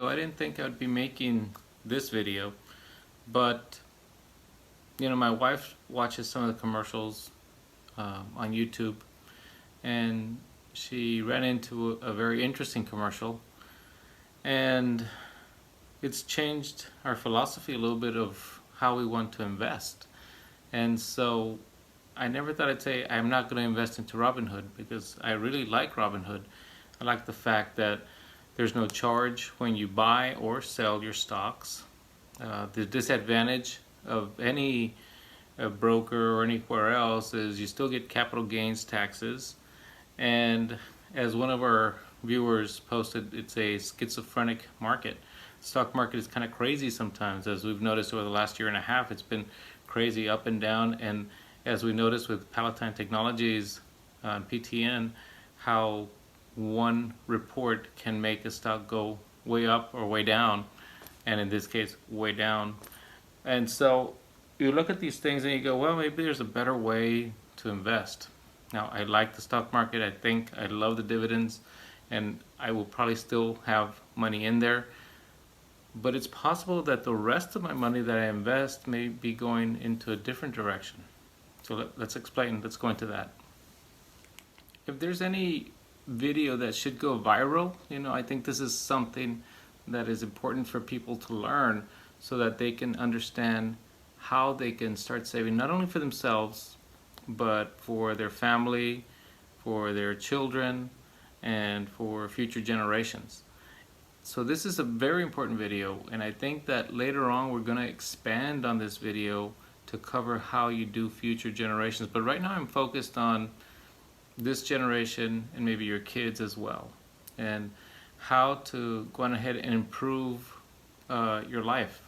So I didn't think I'd be making this video, but my wife watches some of the commercials on YouTube, and she ran into a very interesting commercial, and it's changed our philosophy a little bit of how we want to invest. And so I never thought I'd say I'm not going to invest into Robinhood, because I really like Robinhood. I like the fact that there's no charge when you buy or sell your stocks. The disadvantage of any broker or anywhere else is you still get capital gains taxes. And as one of our viewers posted, it's a schizophrenic market. The stock market is kind of crazy sometimes, as we've noticed over the last year and a half. It's been crazy up and down, and as we noticed with Palatine Technologies on PTN, how one report can make a stock go way up or way down, and in this case way down. And so you look at these things and you go, well, maybe there's a better way to invest. Now, I like the stock market. I love the dividends, and I will probably still have money in there, but it's possible that the rest of my money that I invest may be going into a different direction. So let's go into that. If there's any video that should go viral, I think this is something that is important for people to learn, so that they can understand how they can start saving, not only for themselves, but for their family, for their children, and for future generations. So this is a very important video, and I think that later on we're going to expand on this video to cover how you do future generations. But right now I'm focused on this generation and maybe your kids as well, and how to go on ahead and improve your life.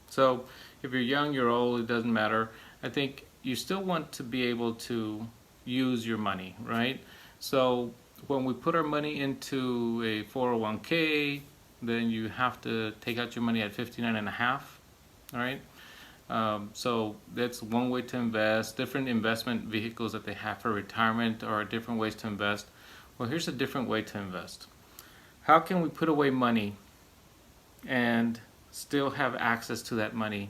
So if you're young, you're old, it doesn't matter. I think you still want to be able to use your money, right? So when we put our money into a 401k, then you have to take out your money at 59.5, all right? So that's one way to invest. Different investment vehicles that they have for retirement are different ways to invest. Well, here's a different way to invest. How can we put away money and still have access to that money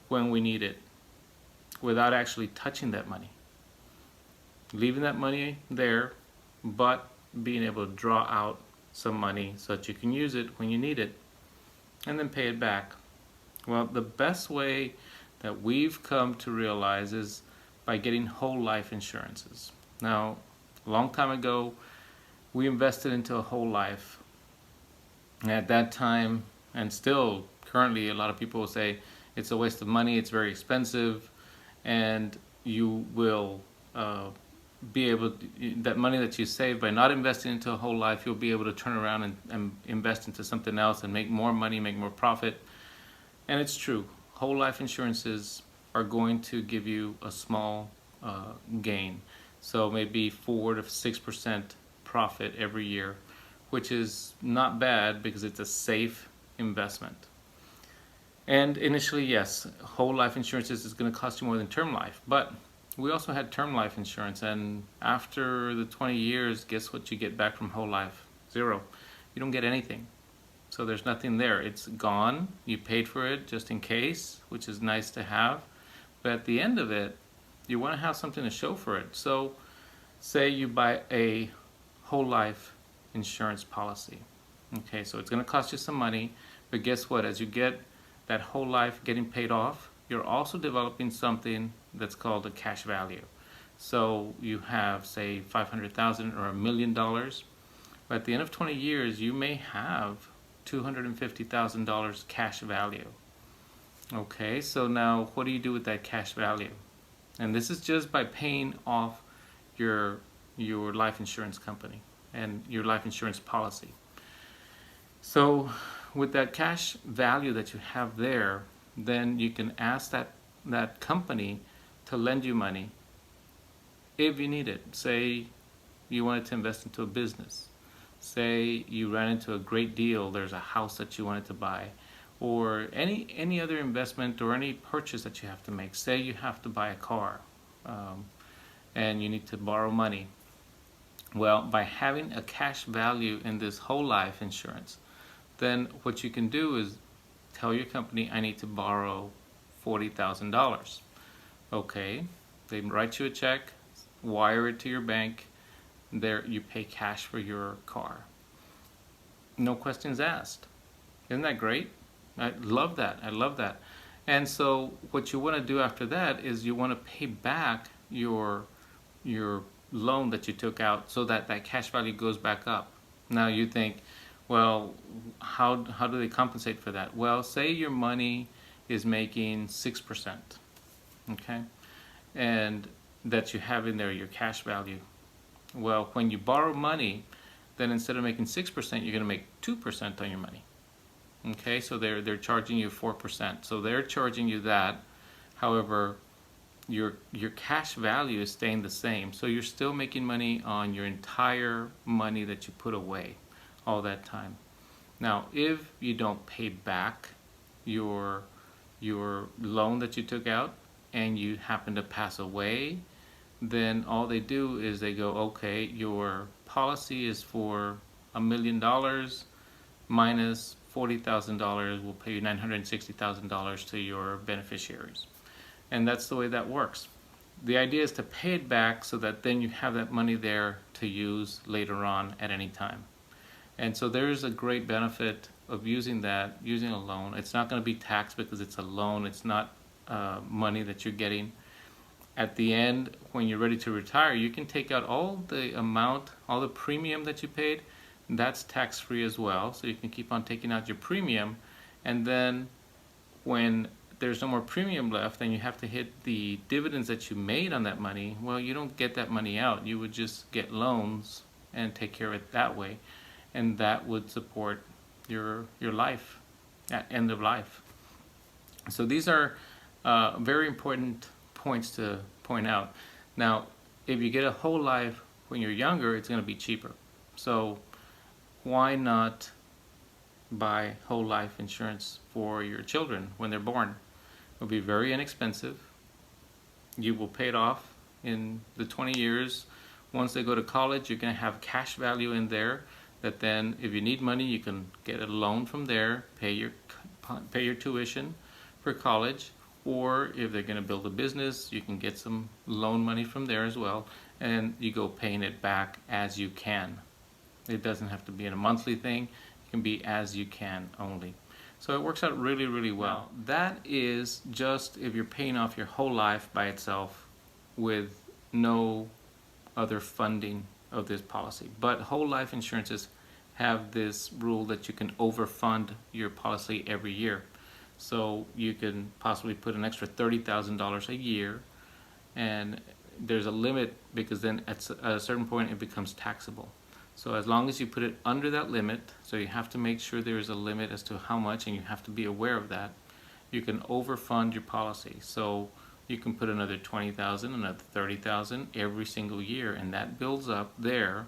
when we need it without actually touching that money? Leaving that money there, but being able to draw out some money so that you can use it when you need it and then pay it back. Well, the best way that we've come to realize is by getting whole life insurances. Now, a long time ago, we invested into a whole life. And at that time, and still currently, a lot of people will say it's a waste of money, it's very expensive, and you will be able to, that money that you save by not investing into a whole life, you'll be able to turn around and invest into something else and make more money, make more profit. And it's true, whole life insurances are going to give you a small gain. So maybe 4 to 6% profit every year, which is not bad because it's a safe investment. And initially, yes, whole life insurances is going to cost you more than term life, but we also had term life insurance, and after the 20 years, guess what you get back from whole life? Zero. You don't get anything. So there's nothing there. It's gone. You paid for it just in case, which is nice to have. But at the end of it, you want to have something to show for it. So say you buy a whole life insurance policy. Okay, so it's going to cost you some money, but guess what? As you get that whole life getting paid off, you're also developing something that's called a cash value. So you have, say, $500,000 or $1 million. But at the end of 20 years, you may have $250,000 cash value. Okay, so now what do you do with that cash value? And this is just by paying off your life insurance company and your life insurance policy. So with that cash value that you have there, then you can ask that company to lend you money if you need it. Say you wanted to invest into a business. Say you ran into a great deal, there's a house that you wanted to buy, or any other investment or any purchase that you have to make. Say you have to buy a car and you need to borrow money. Well, by having a cash value in this whole life insurance, then what you can do is tell your company, I need to borrow $40,000. Okay, they write you a check, wire it to your bank, there you pay cash for your car. No questions asked. Isn't that great? I love that. I love that. And so what you want to do after that is you want to pay back your loan that you took out so that that cash value goes back up. Now you think, well, how do they compensate for that? Well, say your money is making 6%, okay? And that you have in there your cash value. Well, when you borrow money, then instead of making 6%, you're going to make 2% on your money. Okay, so they're charging you 4%. So they're charging you that. However, your cash value is staying the same. So you're still making money on your entire money that you put away all that time. Now, if you don't pay back your loan that you took out and you happen to pass away, then all they do is they go, okay, your policy is for $1 million minus $40,000 will pay you $960,000 to your beneficiaries. And that's the way that works. The idea is to pay it back so that then you have that money there to use later on at any time. And so there's a great benefit of using that, using a loan. It's not going to be taxed because it's a loan. It's not money that you're getting. At the end, when you're ready to retire, you can take out all the amount, all the premium that you paid. That's tax-free as well, so you can keep on taking out your premium, and then when there's no more premium left and you have to hit the dividends that you made on that money, well, you don't get that money out. You would just get loans and take care of it that way, and that would support your life at end of life. So these are very important points to point out. Now, if you get a whole life when you're younger, it's going to be cheaper. So why not buy whole life insurance for your children when they're born? It will be very inexpensive. You will pay it off in the 20 years. Once they go to college, you're going to have cash value in there that then if you need money, you can get a loan from there, pay your tuition for college, or if they're going to build a business, you can get some loan money from there as well, and you go paying it back as you can. It doesn't have to be in a monthly thing. It can be as you can only. So it works out really, really well. That is just if you're paying off your whole life by itself with no other funding of this policy. But whole life insurances have this rule that you can overfund your policy every year. So you can possibly put an extra $30,000 a year, and there's a limit because then at a certain point it becomes taxable. So as long as you put it under that limit, so you have to make sure there is a limit as to how much, and you have to be aware of that, you can overfund your policy. So you can put another $20,000, another $30,000 every single year, and that builds up there,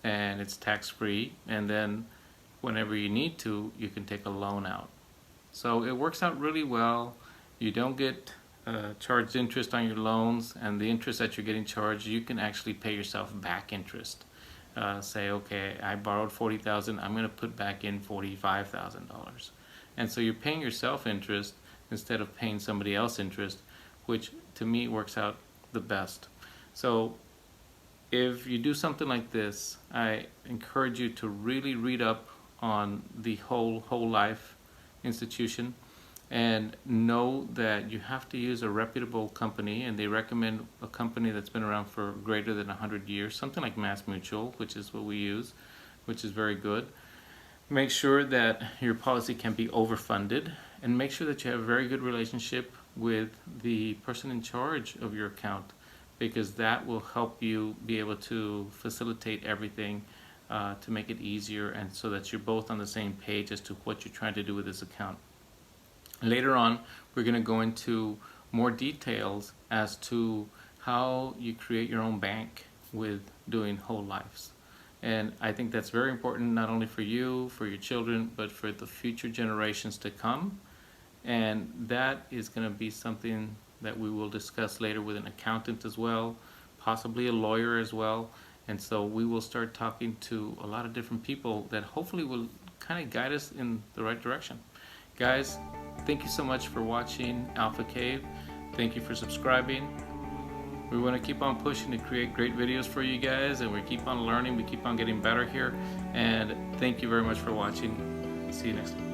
and it's tax-free, and then whenever you need to, you can take a loan out. So it works out really well. You don't get charged interest on your loans, and the interest that you're getting charged, you can actually pay yourself back interest. Say, okay, I borrowed $40,000, I'm going to put back in $45,000. And so you're paying yourself interest instead of paying somebody else interest, which to me works out the best. So if you do something like this, I encourage you to really read up on the whole life institution and know that you have to use a reputable company, and they recommend a company that's been around for greater than 100 years, something like Mass Mutual, which is what we use, which is very good. Make sure that your policy can be overfunded, and make sure that you have a very good relationship with the person in charge of your account, because that will help you be able to facilitate everything to make it easier, and so that you're both on the same page as to what you're trying to do with this account. Later on, we're going to go into more details as to how you create your own bank with doing whole lives. And I think that's very important, not only for you, for your children, but for the future generations to come. And that is going to be something that we will discuss later with an accountant as well, possibly a lawyer as well. And so we will start talking to a lot of different people that hopefully will kind of guide us in the right direction. Guys, thank you so much for watching Alpha Cave. Thank you for subscribing. We want to keep on pushing to create great videos for you guys, and we keep on learning, we keep on getting better here. And thank you very much for watching. See you next time.